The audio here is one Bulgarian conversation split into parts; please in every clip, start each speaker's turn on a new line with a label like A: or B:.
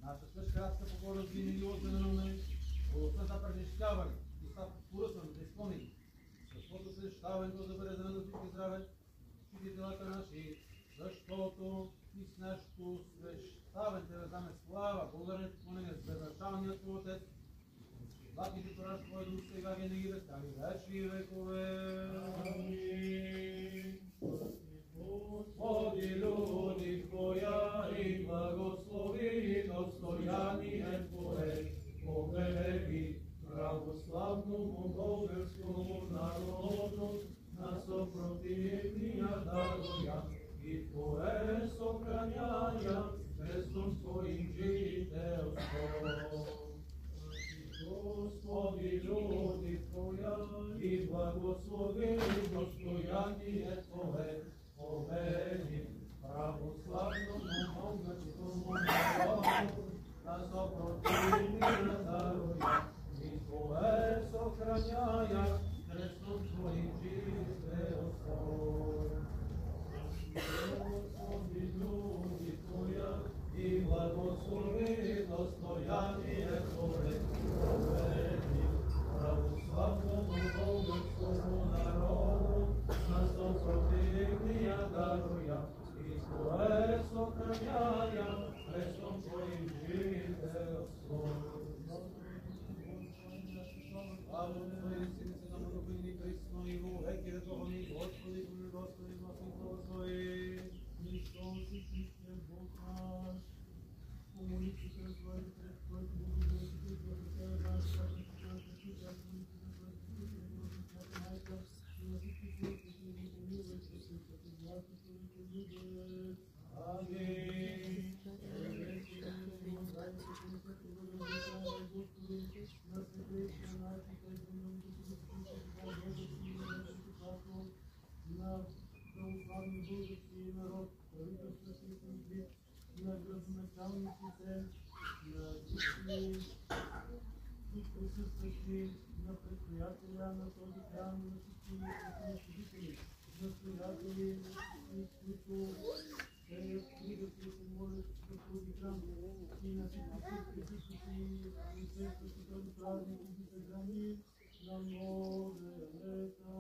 A: Наша свещкратска покорност винаги отменена, болестта за преживяване, Христа поръсваме да изпълним. Защото свещаването да бъде за нас всички здраве, всички делата наши, защото и с нашето свещаване да даме слава, благодарение поклонение с безначалният Твой Отец, Златните Тораш Твой Дух сега винаги века и вечни векове. Амин. Господи, люди Твоя и благослови достояние Твое, поведи православному българскому народу на съпротивния даруя и Твое съхраняя крестом Твоим жителство. Господи, люди Твоя и благослови достояние Твое, поведи православному българскому народу на съпротивния даруя и Твое съхраняя крестом Твоим жителство. Господи, люди Твоя и благослови достояние Твое, поведи православному българскому народу на съпротивния даруя и Твое съхраняя крестом Твоим жителство. Слава Твоя Синица на Богоини Христо и во веки вековни, Господи, Господи, благослови. Христос и чистия Бог наш, помолите се за Твоите пред Твоите благодетели, благослови наш, православни български народ, правителството на градоначалниците, на всички присъстващи, на предстоятеля на този храм, на всички служители, настоятели, които се трудят и се молят в този храм, и на всички присъстващи и присъстващи този празник и ги съхрани на много лета.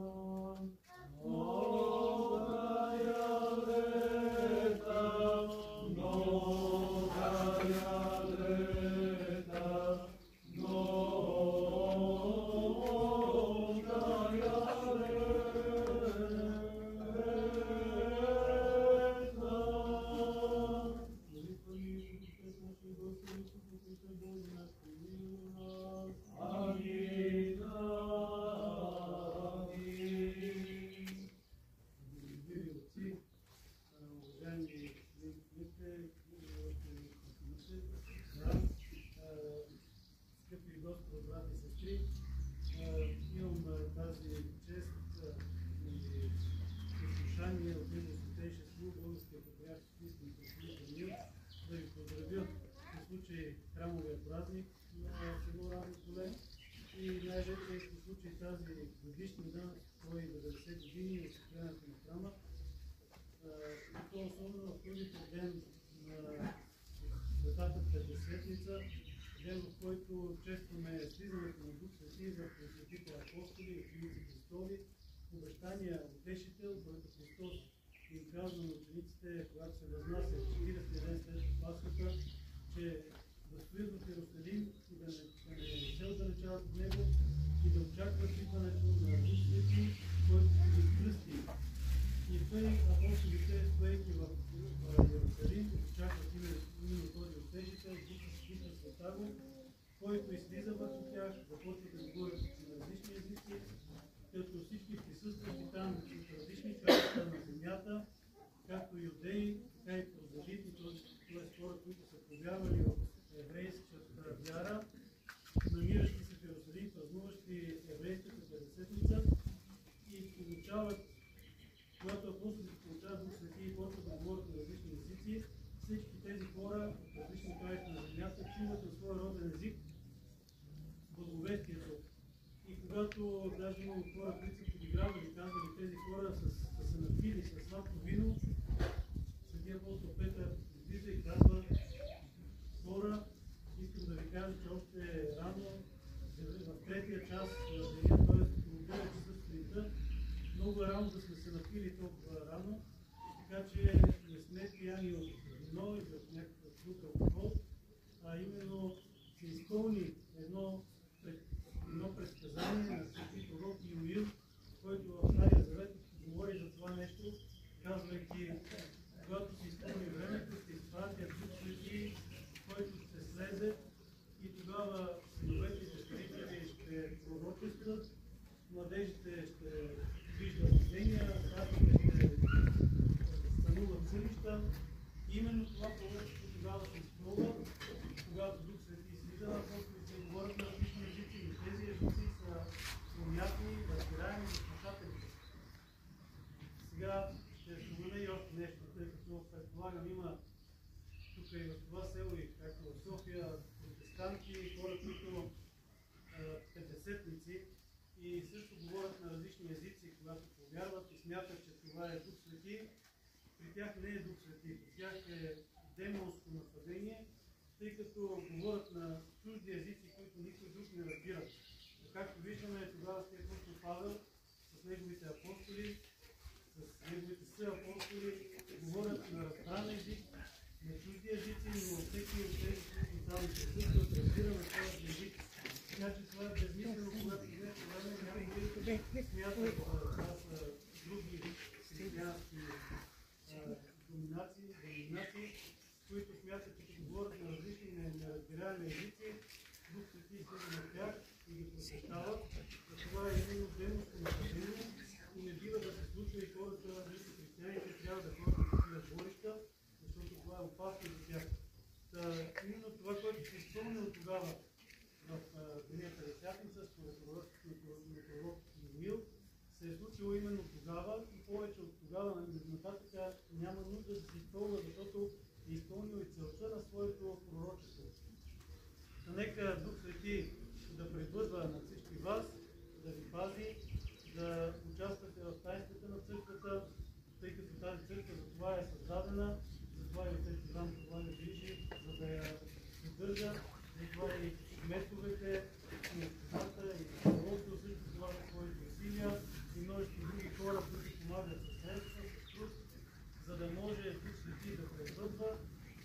A: Тази годишнина, 190 години от състоянието на храма, и то особено в първите ден на Светата Петдесетница, ден, в който честваме слизането на Дух Свети за пресветите апостоли и ученици Христови, обещания утешител, който Христос им казва на учениците, когато се възнася 40 ден след Пасхата, че да стоят в Иерусалим и да не се отдалечават от него, и да очакват когато даже има хора, които са подигравали, казвали тези хора са се напили с сладко вино, Светия апостол Петър излиза и казва: хора, искам да ви кажа, че още е рано, в третия час на деня, т.е. около 9 часа сутринта, много е рано да сме се напили толкова рано, така че не сме пияни от вино и от някакъв друг алкохол, а именно се изпълни едно предсказание на свети пророк Йоил, който в Стария Завет говори за това нещо, казвайки: когато се изпълни времето, ще изпратя Дух Свети, който ще слезе, и тогава синовете и дъщерите ще пророчестват, младежите ще виждат видения, старите ще стануват сънища. Именно това пророчество тогава се изпълва, когато Дух Свети слиза на апостолите и говорят на различни езици, и тези езици са понятни, разбираеми за слушателите. Сега ще спомена и още нещо, тъй като предполагам има тук и в това село, и както в София, протестанти, хора, които петдесетници и също говорят на различни езици, когато повярват и смятат, че това е Дух Свети. При тях не е Дух Свети, при тях е демонско нападение, тъй като говорят на чужди езици, които никой друг не разбира. Но както виждаме, тогава сте апостол Павел с неговите апостоли, с неговите съапостоли, говорят на разбран език, на чужди езици, но всеки от тези, които там присъстват, разбираме този език. Така че това е безмислено, когато днес време някои смятат, това са други християнски доминации, които смятат, че говорят на различни неразбираеми езици, Дух Свети излиза на тях и ги просвещава. Това е именно демонско нападение и не бива да се случва, и хората, които християните трябва да ходят на такива сборища, защото това е опасно за тях. Именно това, което се изпълнило тогава в деня Петдесятница, според пророчеството на пророк Йоил, се е случило именно тогава, и повече от тогава нататък няма нужда да се изпълва, защото е изпълнил и целта на своето пророчество. Нека Дух Свети да пребъдва на всички вас, да ви пази, да участвате в таинствата на църквата, тъй като тази църква за това е създадена, затова и отец Иван това не грижи, за да я поддържа, затова и кметовете, и общината, и пророкото също полага своите усилия, и множество други хора, които помагат със средства, с труд, за да може Дух Свети да пребъдва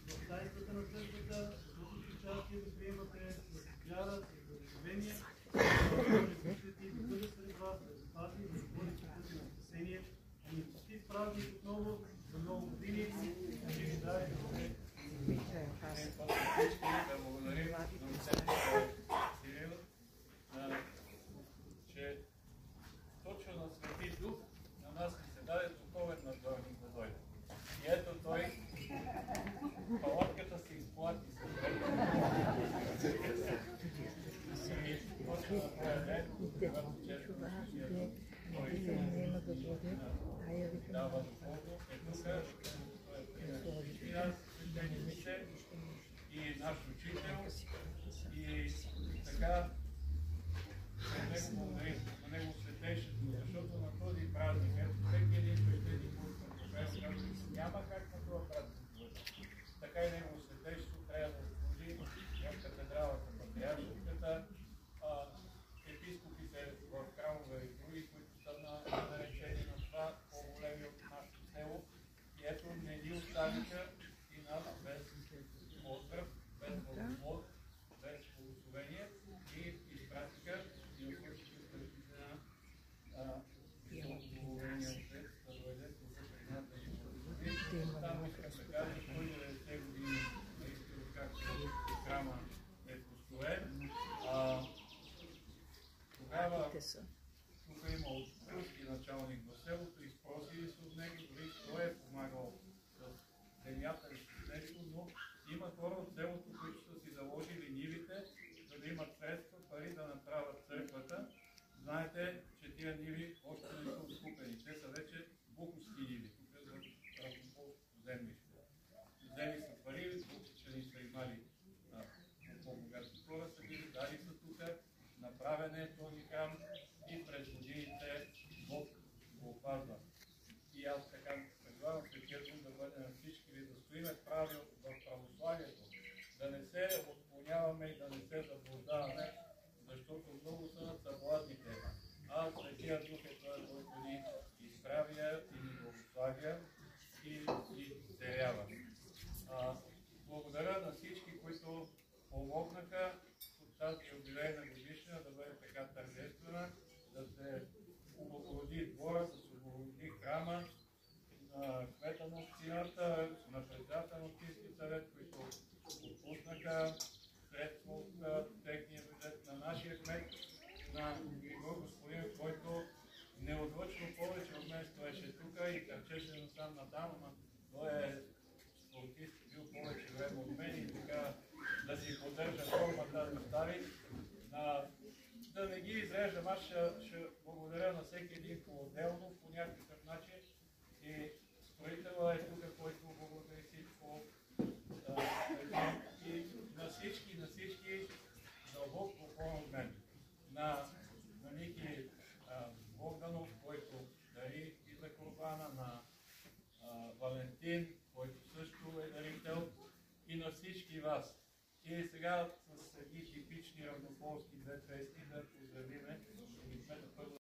A: в таинствата на църквата, с участие да приемате с вяра, с благословение, да може Дух Свети да бъде сред вас, да ви пази, да водите пъти на спасение. Ами честит празник отново за много години, да ви даде добре.
B: Да благодарим на отцето Кирил, че точно на Свети Дух на нас ни се даде духовен надзорник да дойде. И ето той, палатката се изплати с и точно на този ден, когато често той дава духовно, е тук, и нас, свещениците, и наш учител, и така на него благодарим, на него светещето, защото на този празник, ето всеки един свещеник, който казва, няма как на това празник да бъде. Така и негово светещето трябва да служи в катедралата, патриаршията, епископите в храмове и други, които са наречени на това по-големи от нашето село. И ето не ни оставиха и нас без поздрав, без благослов, без благословение, и изпратиха и отвършиха сърците на благословения отец, да дойде тук при нас да ни благослови. Там искам да кажа, 190 години наистина, както храма е построен. Тогава тук е имал руски началник в селото, изпросили се от него, дори той е помагал с земята и с нещо, но има хора от селото, които са си заложили нивите, за да имат средства, пари да направят църквата. Знаете, че тия ниви още не са откупени. Те са вече буховски ниви, тук е за равнополското землище. Взели са пари, буховчани са имали по-богати хора, са били, дали са тук, направен е този храм, друг господин, който неотлъчно повече от мен стоеше тук и търчеше насам натам, но той е спортист, бил повече време от мен и така да си поддържа формата да стави. Да не ги изреждам, аз ще благодаря на всеки един по-отделно, по някакъв начин. И строителът е тук, който благодари всичко. И на всички дълбок поклон от мен. На Ники Богданов, който дари и за Курбана, на Валентин, който също е дарител, и на всички вас. И сега с